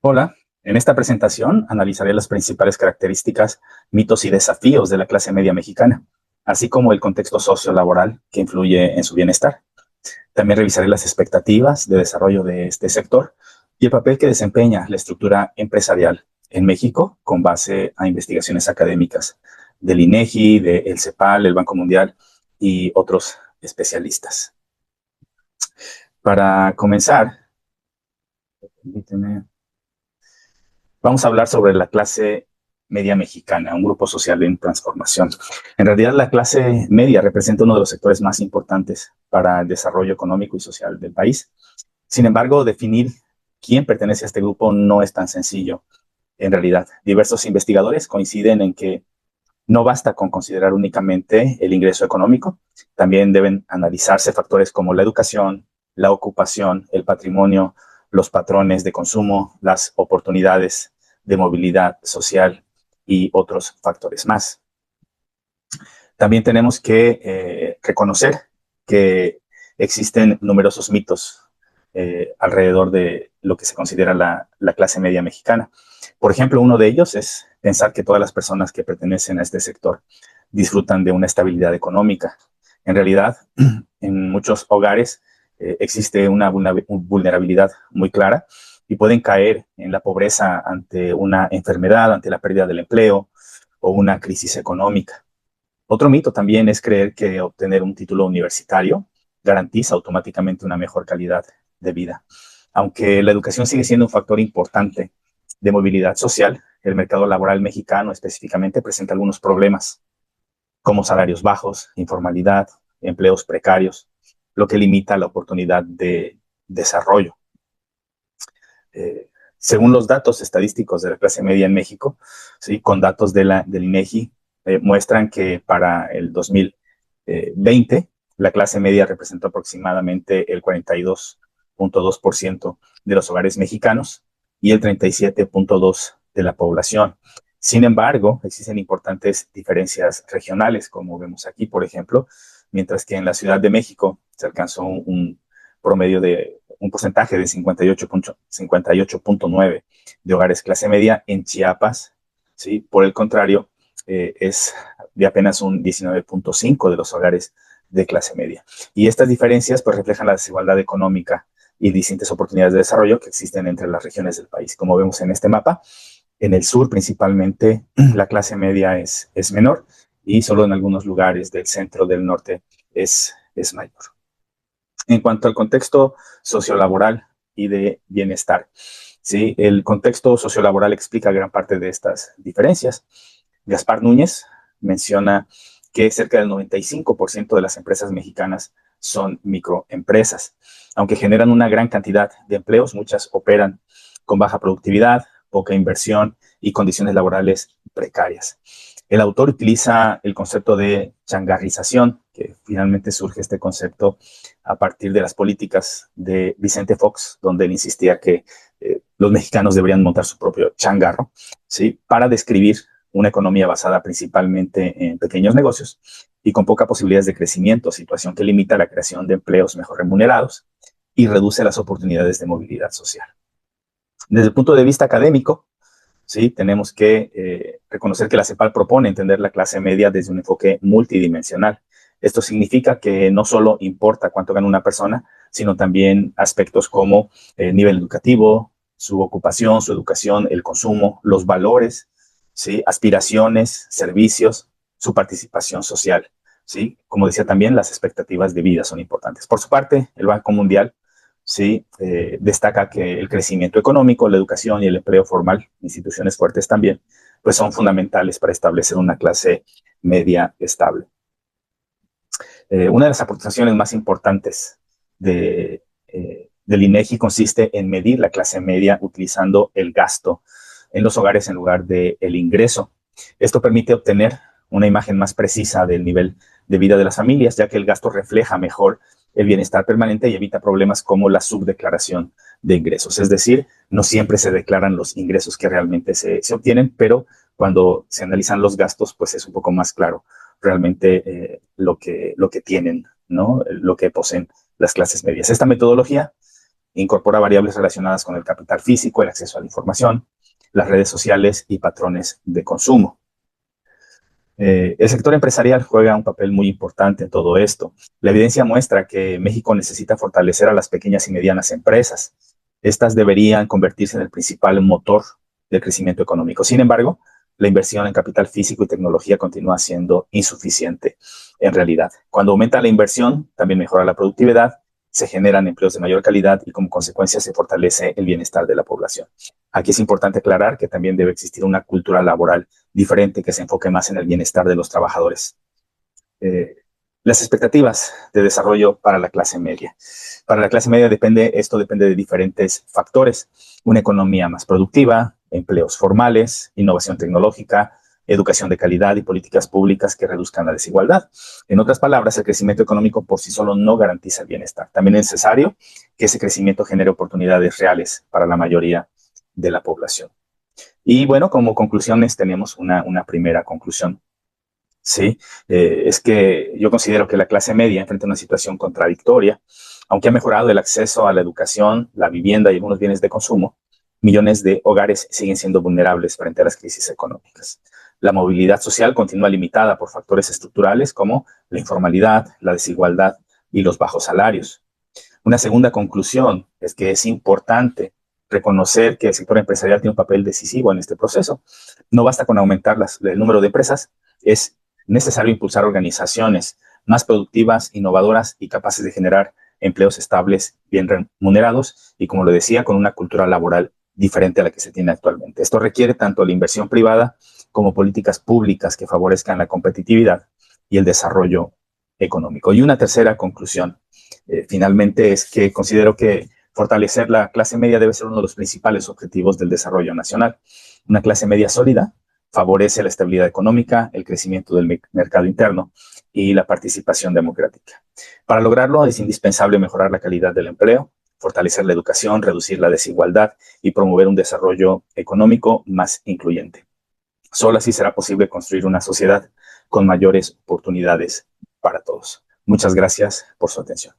Hola, en esta presentación analizaré las principales características, mitos y desafíos de la clase media mexicana, así como el contexto sociolaboral que influye en su bienestar. También revisaré las expectativas de desarrollo de este sector y el papel que desempeña la estructura empresarial en México con base a investigaciones académicas del INEGI, del CEPAL, el Banco Mundial y otros especialistas. Para comenzar, permíteme. Vamos a hablar sobre la clase media mexicana, un grupo social en transformación. En realidad, la clase media representa uno de los sectores más importantes para el desarrollo económico y social del país. Sin embargo, definir quién pertenece a este grupo no es tan sencillo. En realidad, diversos investigadores coinciden en que no basta con considerar únicamente el ingreso económico, también deben analizarse factores como la educación, la ocupación, el patrimonio, los patrones de consumo, las oportunidades de movilidad social y otros factores más. También tenemos que reconocer que existen numerosos mitos alrededor de lo que se considera la clase media mexicana. Por ejemplo, uno de ellos es pensar que todas las personas que pertenecen a este sector disfrutan de una estabilidad económica. En realidad, en muchos hogares existe una vulnerabilidad muy clara y pueden caer en la pobreza ante una enfermedad, ante la pérdida del empleo o una crisis económica. Otro mito también es creer que obtener un título universitario garantiza automáticamente una mejor calidad de vida. Aunque la educación sigue siendo un factor importante de movilidad social, el mercado laboral mexicano específicamente presenta algunos problemas, como salarios bajos, informalidad, empleos precarios, lo que limita la oportunidad de desarrollo. Según los datos estadísticos de la clase media en México, ¿sí? Con datos del INEGI, muestran que para el 2020 la clase media representó aproximadamente el 42.2% de los hogares mexicanos y el 37.2% de la población. Sin embargo, existen importantes diferencias regionales, como vemos aquí, por ejemplo, mientras que en la Ciudad de México se alcanzó un promedio de un porcentaje de 58.9 de hogares clase media. En Chiapas, ¿sí? Por el contrario, es de apenas un 19.5 de los hogares de clase media. Y estas diferencias pues reflejan la desigualdad económica y distintas oportunidades de desarrollo que existen entre las regiones del país. Como vemos en este mapa, en el sur principalmente la clase media es menor y solo en algunos lugares del centro, del norte, es mayor. En cuanto al contexto sociolaboral y de bienestar, ¿sí? El contexto sociolaboral explica gran parte de estas diferencias. Gaspar Núñez menciona que cerca del 95% de las empresas mexicanas son microempresas. Aunque generan una gran cantidad de empleos, muchas operan con baja productividad, poca inversión y condiciones laborales precarias. El autor utiliza el concepto de changarrización, que finalmente surge este concepto a partir de las políticas de Vicente Fox, donde él insistía que los mexicanos deberían montar su propio changarro, ¿sí? Para describir una economía basada principalmente en pequeños negocios y con poca posibilidades de crecimiento, situación que limita la creación de empleos mejor remunerados y reduce las oportunidades de movilidad social. Desde el punto de vista académico, ¿sí? Tenemos que reconocer que la CEPAL propone entender la clase media desde un enfoque multidimensional. Esto significa que no solo importa cuánto gana una persona, sino también aspectos como el nivel educativo, su ocupación, su educación, el consumo, los valores, ¿sí? Aspiraciones, servicios, su participación social. ¿Sí? Como decía también, las expectativas de vida son importantes. Por su parte, el Banco Mundial, ¿sí? Destaca que el crecimiento económico, la educación y el empleo formal, instituciones fuertes también, pues son fundamentales para establecer una clase media estable. Una de las aportaciones más importantes del INEGI consiste en medir la clase media utilizando el gasto en los hogares en lugar del ingreso. Esto permite obtener una imagen más precisa del nivel de vida de las familias, ya que el gasto refleja mejor el bienestar permanente y evita problemas como la subdeclaración de ingresos. Es decir, no siempre se declaran los ingresos que realmente se obtienen, pero cuando se analizan los gastos, pues es un poco más claro realmente lo que tienen, ¿no? Lo que poseen las clases medias. Esta metodología incorpora variables relacionadas con el capital físico, el acceso a la información, las redes sociales y patrones de consumo. El sector empresarial juega un papel muy importante en todo esto. La evidencia muestra que México necesita fortalecer a las pequeñas y medianas empresas. Estas deberían convertirse en el principal motor del crecimiento económico. Sin embargo, la inversión en capital físico y tecnología continúa siendo insuficiente en realidad. Cuando aumenta la inversión, también mejora la productividad, se generan empleos de mayor calidad y como consecuencia se fortalece el bienestar de la población. Aquí es importante aclarar que también debe existir una cultura laboral diferente que se enfoque más en el bienestar de los trabajadores. Las expectativas de desarrollo para la clase media. Para la clase media esto depende de diferentes factores. Una economía más productiva, empleos formales, innovación tecnológica, educación de calidad y políticas públicas que reduzcan la desigualdad. En otras palabras, el crecimiento económico por sí solo no garantiza el bienestar. También es necesario que ese crecimiento genere oportunidades reales para la mayoría de la población. Y bueno, como conclusiones tenemos una primera conclusión. Sí, es que yo considero que la clase media enfrenta una situación contradictoria. Aunque ha mejorado el acceso a la educación, la vivienda y algunos bienes de consumo, millones de hogares siguen siendo vulnerables frente a las crisis económicas. La movilidad social continúa limitada por factores estructurales como la informalidad, la desigualdad y los bajos salarios. Una segunda conclusión es que es importante reconocer que el sector empresarial tiene un papel decisivo en este proceso. No basta con aumentar el número de empresas, es necesario impulsar organizaciones más productivas, innovadoras y capaces de generar empleos estables, bien remunerados y, como lo decía, con una cultura laboral diferente a la que se tiene actualmente. Esto requiere tanto la inversión privada como políticas públicas que favorezcan la competitividad y el desarrollo económico. Y una tercera conclusión, finalmente, es que considero que fortalecer la clase media debe ser uno de los principales objetivos del desarrollo nacional. Una clase media sólida favorece la estabilidad económica, el crecimiento del mercado interno y la participación democrática. Para lograrlo es indispensable mejorar la calidad del empleo, fortalecer la educación, reducir la desigualdad y promover un desarrollo económico más incluyente. Solo así será posible construir una sociedad con mayores oportunidades para todos. Muchas gracias por su atención.